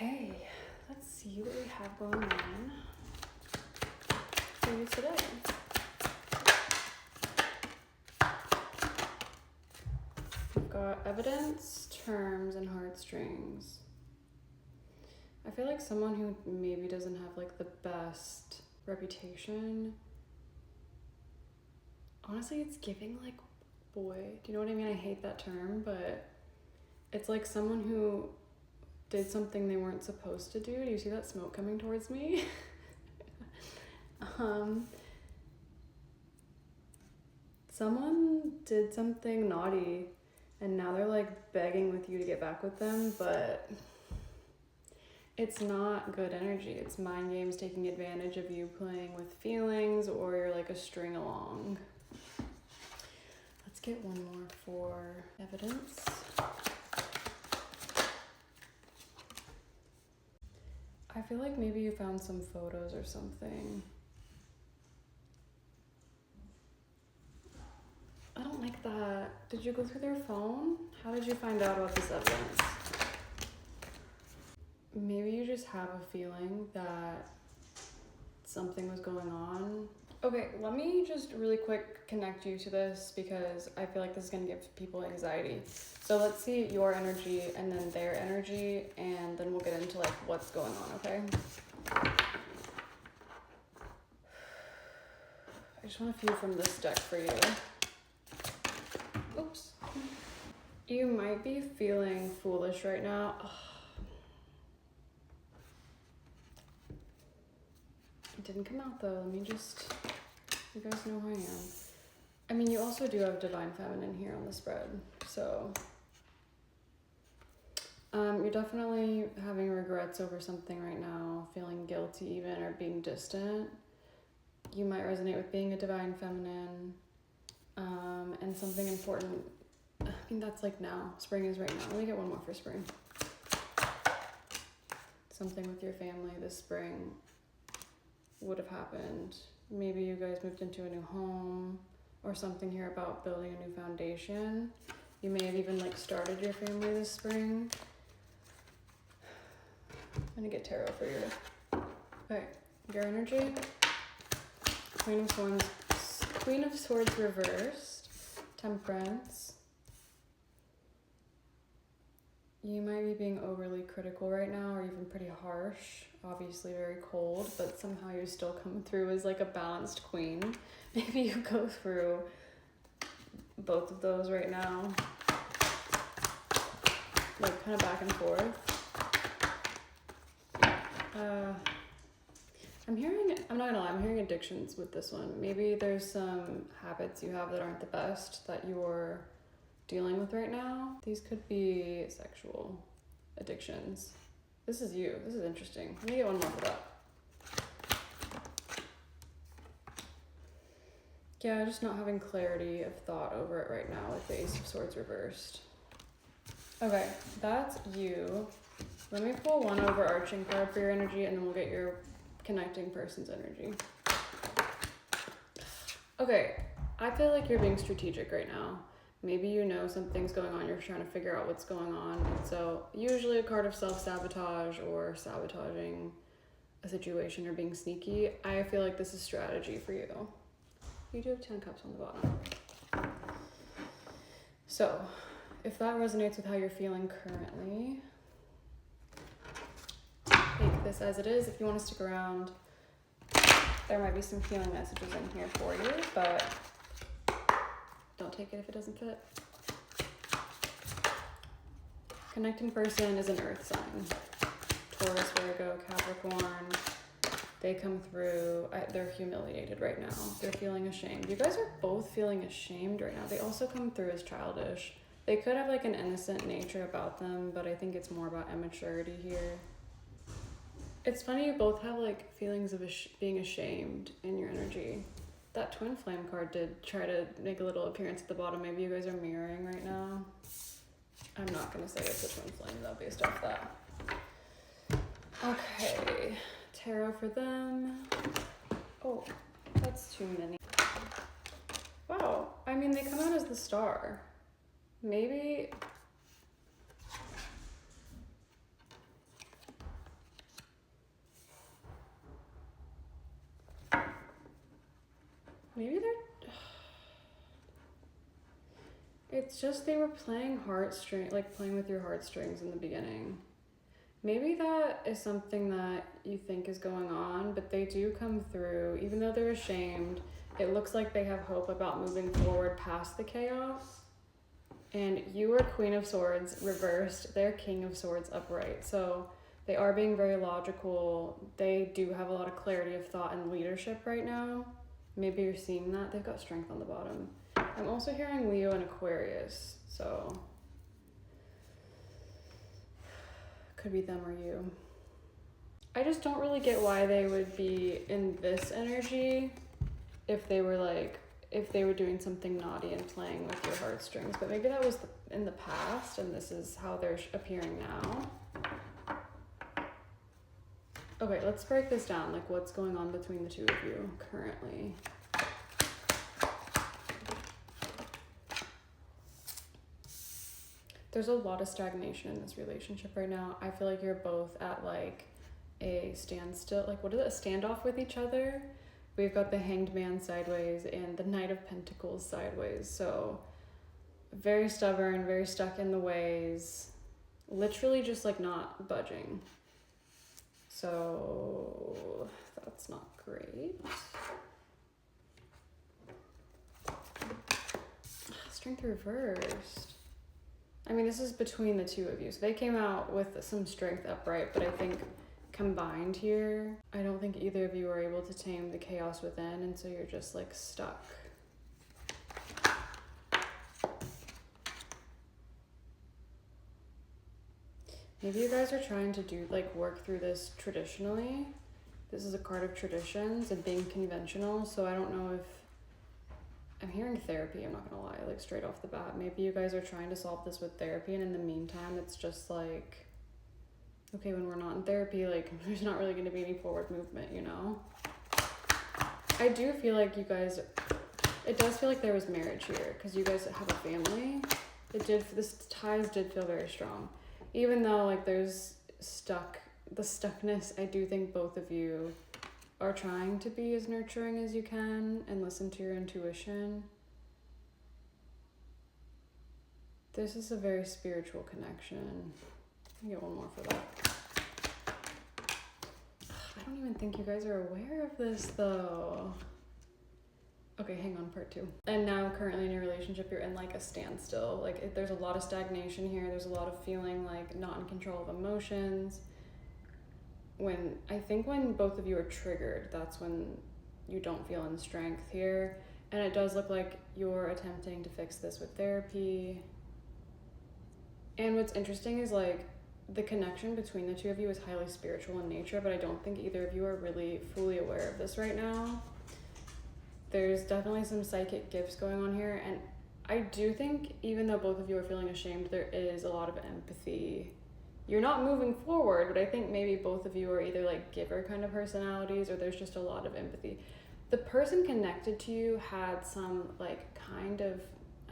Okay, let's see what we have going on for you today. We've got evidence, terms, and heartstrings. I feel like someone who maybe doesn't have like the best reputation. Honestly, it's giving like boy. Do you know what I mean? I hate that term, but it's like someone who did something they weren't supposed to do. Do you see that smoke coming towards me? Someone did something naughty and now they're like begging with you to get back with them, but it's not good energy. It's mind games taking advantage of you, playing with feelings, or you're like a string along. Let's get one more for evidence. I feel like maybe you found some photos or something. I don't like that. Did you go through their phone? How did you find out about this evidence? Maybe you just have a feeling that something was going on. Okay, let me just really quick connect you to this because I feel like this is gonna give people anxiety. So let's see your energy and then their energy, and then we'll get into like what's going on, okay? I just want a few from this deck for you. Oops. You might be feeling foolish right now. It didn't come out though. Let me just, you guys know who I am. I mean, you also do have Divine Feminine here on the spread, so you're definitely having regrets over something right now, feeling guilty even, or being distant. You might resonate with being a Divine Feminine, and something important. I mean, that's like now. Spring is right now. Let me get one more for spring. Something with your family this spring would have happened. Maybe you guys moved into a new home, or something here about building a new foundation. You may have even like started your family this spring. I'm gonna get tarot for you. Okay, your energy. Queen of Swords reversed. Temperance. You might be being overly critical right now, or even pretty harsh. Obviously very cold, but somehow you still come through as like a balanced queen. Maybe you go through both of those right now. Like kind of back and forth. I'm not gonna lie, I'm hearing addictions with this one. Maybe there's some habits you have that aren't the best that you're dealing with right now. These could be sexual addictions. This is you. This is interesting. Let me get one more for that. Yeah, just not having clarity of thought over it right now with the Ace of Swords reversed. Okay, that's you. Let me pull one overarching card for your energy, and then we'll get your connecting person's energy. Okay, I feel like you're being strategic right now. Maybe you know something's going on, you're trying to figure out what's going on. And so usually a card of self-sabotage or sabotaging a situation or being sneaky. I feel like this is strategy for you. You do have 10 cups on the bottom. So if that resonates with how you're feeling currently, take this as it is. If you want to stick around, there might be some healing messages in here for you, but don't take it if it doesn't fit. Connecting person is an earth sign. Taurus, Virgo, Capricorn. They come through, they're humiliated right now. They're feeling ashamed. You guys are both feeling ashamed right now. They also come through as childish. They could have like an innocent nature about them, but I think it's more about immaturity here. It's funny, you both have like feelings of being ashamed in your energy. That twin flame card did try to make a little appearance at the bottom. Maybe you guys are mirroring right now. I'm not gonna say it's a twin flame though, based off that. Okay, tarot for them. Oh, that's too many. Wow, I mean, they come out as the Star. Maybe It's just they were playing playing with your heartstrings in the beginning. Maybe that is something that you think is going on, but they do come through. Even though they're ashamed, it looks like they have hope about moving forward past the chaos. And you are Queen of Swords reversed. They're King of Swords upright. So they are being very logical. They do have a lot of clarity of thought and leadership right now. Maybe you're seeing that. They've got Strength on the bottom. I'm also hearing Leo and Aquarius. So could be them or you. I just don't really get why they would be in this energy if they were doing something naughty and playing with your heartstrings. But maybe that was in the past and this is how they're appearing now. Okay, let's break this down. Like, what's going on between the two of you currently? There's a lot of stagnation in this relationship right now. I feel like you're both at like a standstill. Like, what is it? A standoff with each other? We've got the Hanged Man sideways and the Knight of Pentacles sideways. So very stubborn, very stuck in the ways. Literally just like not budging. So that's not great. Strength reversed. I mean, this is between the two of you. So they came out with some strength upright, but I think combined here, I don't think either of you are able to tame the chaos within, and so you're just like stuck. Maybe you guys are trying to do like work through this traditionally. This is a card of traditions and being conventional, so I don't know if I'm hearing therapy, I'm not gonna lie, like straight off the bat. Maybe you guys are trying to solve this with therapy, and in the meantime, it's just like, okay, when we're not in therapy, like there's not really gonna be any forward movement, you know? I do feel like you guys, it does feel like there was marriage here, because you guys have a family. This ties did feel very strong. Even though like there's the stuckness, I do think both of you are trying to be as nurturing as you can and listen to your intuition. This is a very spiritual connection. I'll get one more for that. I don't even think you guys are aware of this though. Okay, hang on, part 2. And now currently in your relationship, you're in like a standstill. Like there's a lot of stagnation here. There's a lot of feeling like not in control of emotions. I think when both of you are triggered, that's when you don't feel in strength here. And it does look like you're attempting to fix this with therapy. And what's interesting is like the connection between the two of you is highly spiritual in nature, but I don't think either of you are really fully aware of this right now. There's definitely some psychic gifts going on here. And I do think even though both of you are feeling ashamed, there is a lot of empathy. You're not moving forward, but I think maybe both of you are either like giver kind of personalities or there's just a lot of empathy. The person connected to you had some like kind of,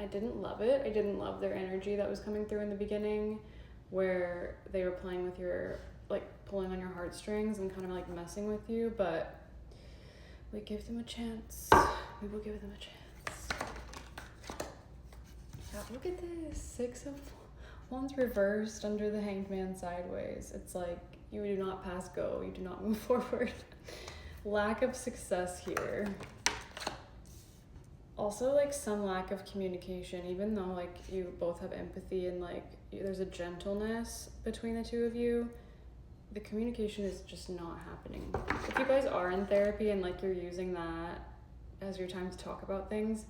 I didn't love it. I didn't love their energy that was coming through in the beginning where they were playing with your, like pulling on your heartstrings and kind of like messing with you, but we give them a chance. We will give them a chance. Yeah, look at this, 6 of Wands reversed under the Hanged Man sideways. It's like you do not pass go, you do not move forward. Lack of success here. Also like some lack of communication, even though like you both have empathy and like there's a gentleness between the two of you, the communication is just not happening. If you guys are in therapy and like you're using that as your time to talk about things,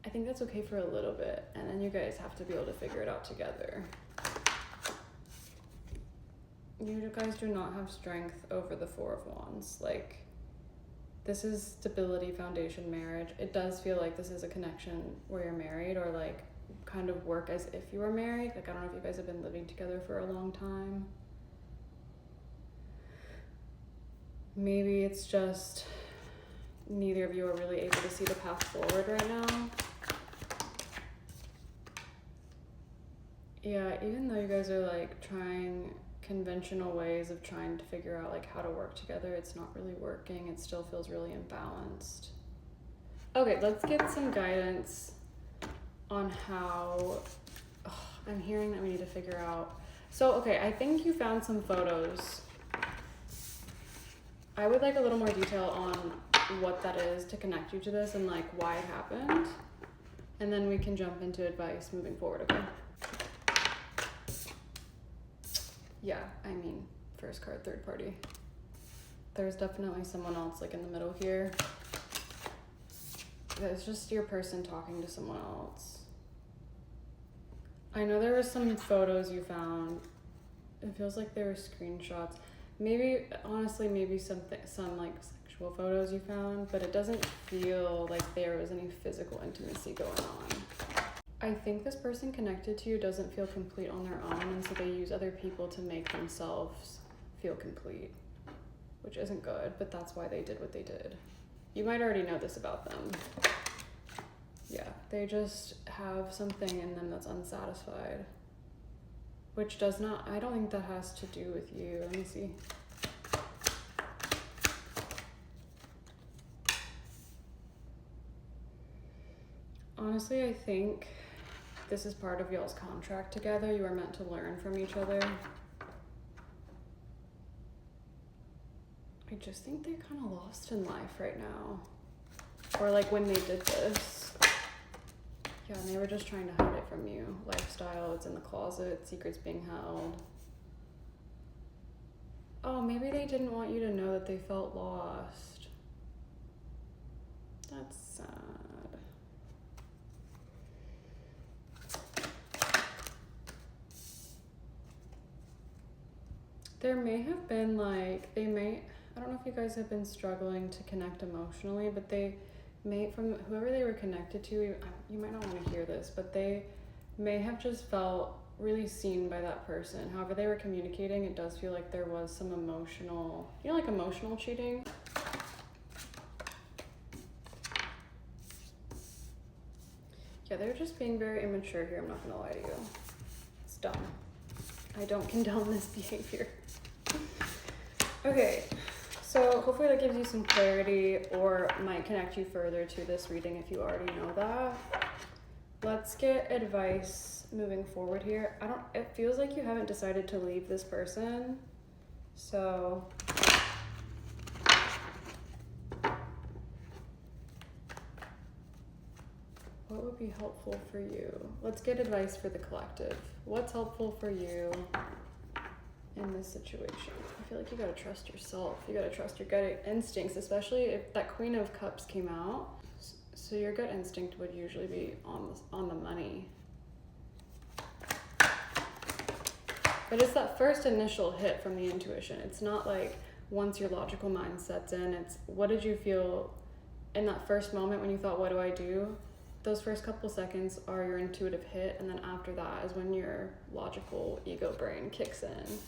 I think that's okay for a little bit, and then you guys have to be able to figure it out together. You guys do not have strength over the 4 of Wands. Like, this is stability, foundation, marriage. It does feel like this is a connection where you're married or like kind of work as if you were married. Like, I don't know if you guys have been living together for a long time. Maybe it's just neither of you are really able to see the path forward right now. Yeah, even though you guys are like trying conventional ways of trying to figure out like how to work together, it's not really working. It still feels really imbalanced. Okay, let's get some guidance on how, I'm hearing that we need to figure out. So, okay, I think you found some photos. I would like a little more detail on what that is to connect you to this and like why it happened. And then we can jump into advice moving forward, okay? Yeah, I mean, first card, third party. There's definitely someone else like in the middle here. It's just your person talking to someone else. I know there was some photos you found. It feels like there were screenshots. Maybe, honestly, maybe some like sexual photos you found, but it doesn't feel like there was any physical intimacy going on. I think this person connected to you doesn't feel complete on their own, and so they use other people to make themselves feel complete, which isn't good, but that's why they did what they did. You might already know this about them. Yeah, they just have something in them that's unsatisfied, which does not, I don't think that has to do with you. Let me see. Honestly, I think this is part of y'all's contract together. You are meant to learn from each other. I just think they're kind of lost in life right now. Or like when they did this. Yeah, and they were just trying to hide it from you. Lifestyle, it's in the closet, secrets being held. Oh, maybe they didn't want you to know that they felt lost. That's sad. There may have been like, I don't know if you guys have been struggling to connect emotionally, but they may, from whoever they were connected to, you might not want to hear this, but they may have just felt really seen by that person. However they were communicating, it does feel like there was some emotional, like emotional cheating. Yeah, they're just being very immature here, I'm not gonna lie to you. It's dumb. I don't condone this behavior. Okay, so hopefully that gives you some clarity or might connect you further to this reading if you already know that. Let's get advice moving forward here. It feels like you haven't decided to leave this person. So what would be helpful for you? Let's get advice for the collective. What's helpful for you in this situation? I feel like you gotta trust yourself. You gotta trust your gut instincts, especially if that Queen of Cups came out. So your gut instinct would usually be on the money. But it's that first initial hit from the intuition. It's not like once your logical mind sets in, it's what did you feel in that first moment when you thought, what do I do? Those first couple seconds are your intuitive hit, and then after that is when your logical ego brain kicks in.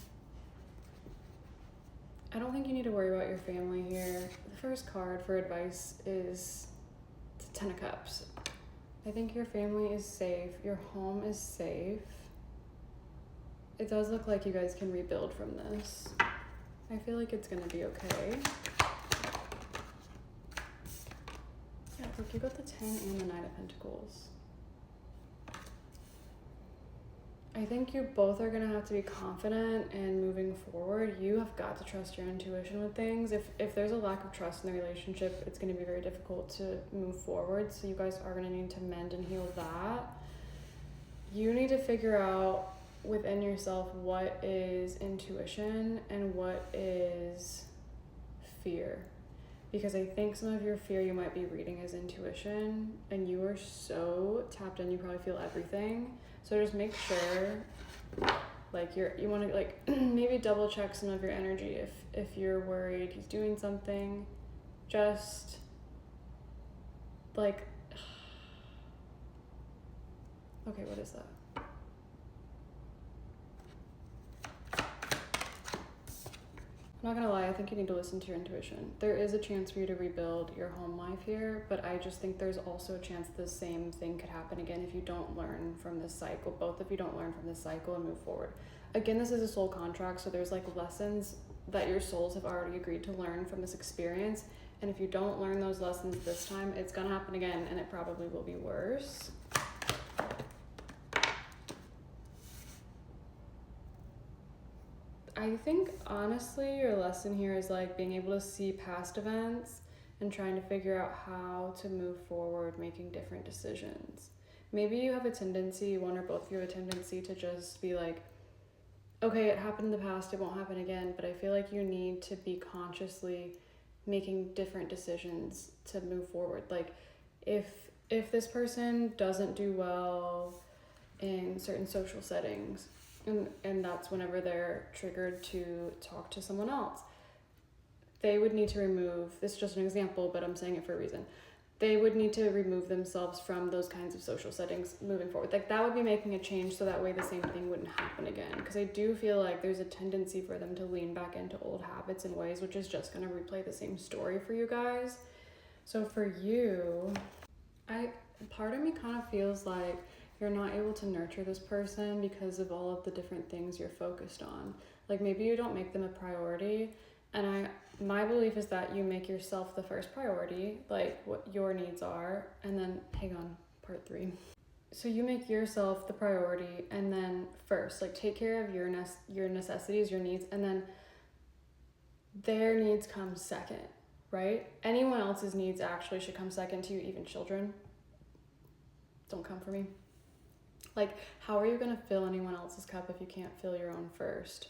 I don't think you need to worry about your family here. The first card for advice is the Ten of Cups. I think your family is safe. Your home is safe. It does look like you guys can rebuild from this. I feel like it's gonna be okay. Yeah, look, you got the 10 and the 9 of Pentacles. I think you both are gonna have to be confident in moving forward. You have got to trust your intuition with things. If there's a lack of trust in the relationship, it's gonna be very difficult to move forward. So you guys are gonna need to mend and heal that. You need to figure out within yourself what is intuition and what is fear. Because I think some of your fear you might be reading as intuition, and you are so tapped in, you probably feel everything. So just make sure, like you want to like maybe double check some of your energy if you're worried he's doing something. Just like, okay, what is that? I'm not gonna lie, I think you need to listen to your intuition. There is a chance for you to rebuild your home life here, but I just think there's also a chance the same thing could happen again if you don't learn from this cycle. Both of you don't learn from this cycle and move forward. Again, this is a soul contract, so there's like lessons that your souls have already agreed to learn from this experience. And if you don't learn those lessons this time, it's gonna happen again, and it probably will be worse. I think honestly your lesson here is like being able to see past events and trying to figure out how to move forward, making different decisions. Maybe you have a tendency, one or both of you have a tendency to just be like, okay, it happened in the past, it won't happen again, but I feel like you need to be consciously making different decisions to move forward. Like if this person doesn't do well in certain social settings, and that's whenever they're triggered to talk to someone else, they would need to remove, this is just an example, but I'm saying it for a reason. They would need to remove themselves from those kinds of social settings moving forward. Like that would be making a change so that way the same thing wouldn't happen again. Because I do feel like there's a tendency for them to lean back into old habits and ways, which is just going to replay the same story for you guys. So for you, part of me kind of feels like you're not able to nurture this person because of all of the different things you're focused on. Like maybe you don't make them a priority, and my belief is that you make yourself the first priority, like what your needs are, and then, hang on, part 3. So you make yourself the priority, and then first, like take care of your necessities, your needs, and then their needs come second, right? Anyone else's needs actually should come second to you, even children. Don't come for me. Like, how are you gonna fill anyone else's cup if you can't fill your own first?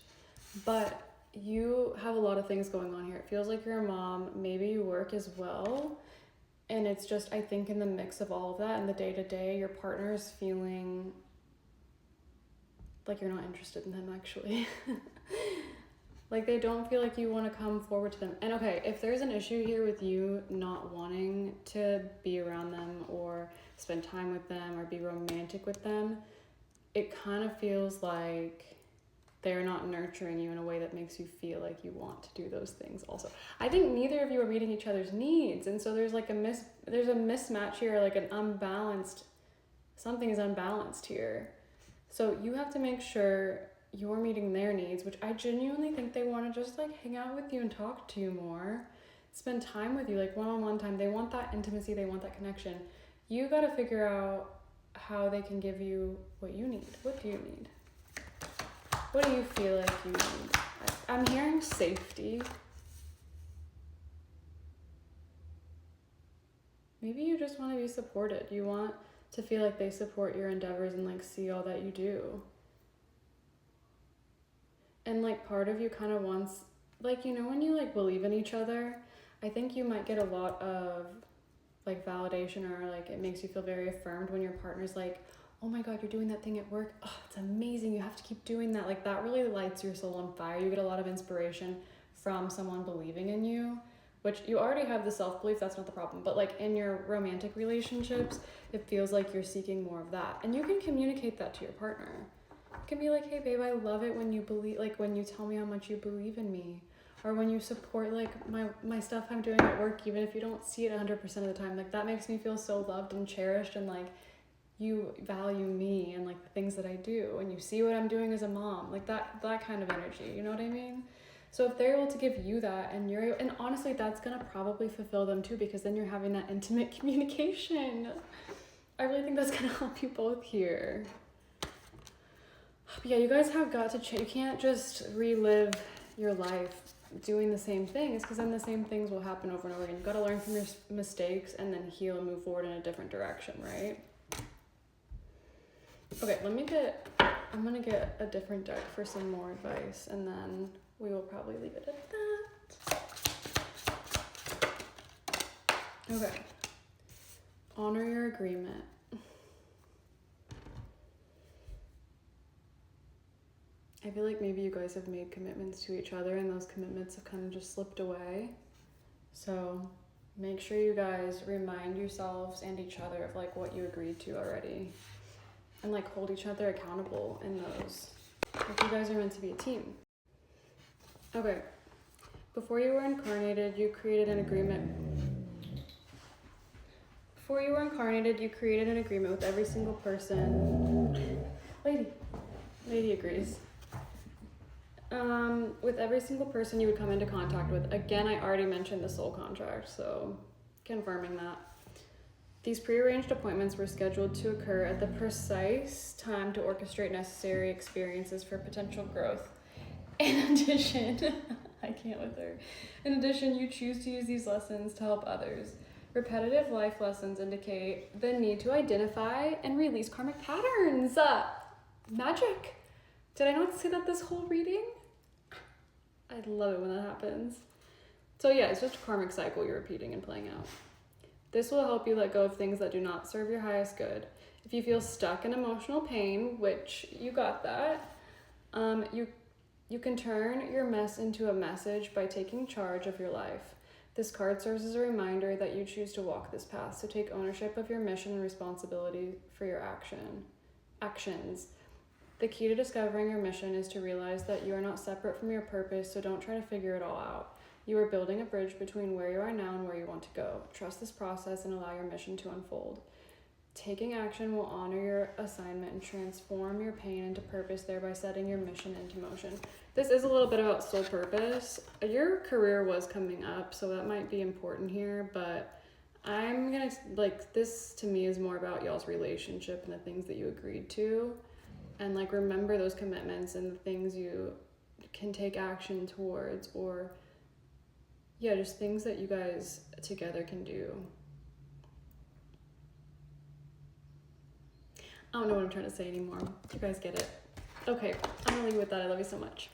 But you have a lot of things going on here. It feels like you're a mom, maybe you work as well. And it's just, I think in the mix of all of that and the day-to-day, your partner is feeling like you're not interested in them actually. Like they don't feel like you want to come forward to them. And okay, if there's an issue here with you not wanting to be around them or spend time with them or be romantic with them, it kind of feels like they're not nurturing you in a way that makes you feel like you want to do those things also. I think neither of you are meeting each other's needs, and so there's like there's a mismatch here, like something is unbalanced here. So you have to make sure you're meeting their needs, which I genuinely think they want to just like hang out with you and talk to you more, spend time with you, like one-on-one time. They want that intimacy, they want that connection. You got to figure out how they can give you what you need. What do you need? What do you feel like you need? I'm hearing safety. Maybe you just want to be supported. You want to feel like they support your endeavors and like see all that you do. And like part of you kind of wants, like, you know, when you like believe in each other, I think you might get a lot of like validation, or like it makes you feel very affirmed when your partner's like, oh my God, you're doing that thing at work. Oh, it's amazing. You have to keep doing that. Like that really lights your soul on fire. You get a lot of inspiration from someone believing in you, which you already have the self-belief. That's not the problem. But like in your romantic relationships, it feels like you're seeking more of that. And you can communicate that to your partner. You can be like, hey babe, I love it when you believe, like when you tell me how much you believe in me, or when you support like my stuff I'm doing at work, even if you don't see it 100% of the time. Like that makes me feel so loved and cherished, and like you value me and like the things that I do, and you see what I'm doing as a mom, like that kind of energy, you know what I mean? So if they're able to give you that, and honestly, that's gonna probably fulfill them too, because then you're having that intimate communication. I really think that's gonna help you both here. But yeah, you guys have got to change. You can't just relive your life doing the same things, because then the same things will happen over and over again. You've got to learn from your mistakes and then heal and move forward in a different direction, right? Okay, I'm gonna get a different deck for some more advice, and then we will probably leave it at that. Okay. Honor your agreement. I feel like maybe you guys have made commitments to each other, and those commitments have kind of just slipped away. So make sure you guys remind yourselves and each other of like what you agreed to already, and like hold each other accountable in those. Like you guys are meant to be a team. Okay. Before you were incarnated, you created an agreement. Before you were incarnated, you created an agreement with every single person. Lady agrees. With every single person you would come into contact with. Again, I already mentioned the soul contract, so confirming that. These prearranged appointments were scheduled to occur at the precise time to orchestrate necessary experiences for potential growth. In addition, I can't with her. In addition, you choose to use these lessons to help others. Repetitive life lessons indicate the need to identify and release karmic patterns. Magic. Did I not say that this whole reading? I love it when that happens. So yeah, it's just a karmic cycle you're repeating and playing out. This will help you let go of things that do not serve your highest good. If you feel stuck in emotional pain, which you got that, you can turn your mess into a message by taking charge of your life. This card serves as a reminder that you choose to walk this path, so take ownership of your mission and responsibility for your actions. The key to discovering your mission is to realize that you are not separate from your purpose, so don't try to figure it all out. You are building a bridge between where you are now and where you want to go. Trust this process and allow your mission to unfold. Taking action will honor your assignment and transform your pain into purpose, thereby setting your mission into motion. This is a little bit about soul purpose. Your career was coming up, so that might be important here, but I'm gonna, like, this to me is more about y'all's relationship and the things that you agreed to. And like, remember those commitments and the things you can take action towards, or yeah, just things that you guys together can do. I don't know what I'm trying to say anymore. You guys get it. Okay, I'm gonna leave you with that. I love you so much.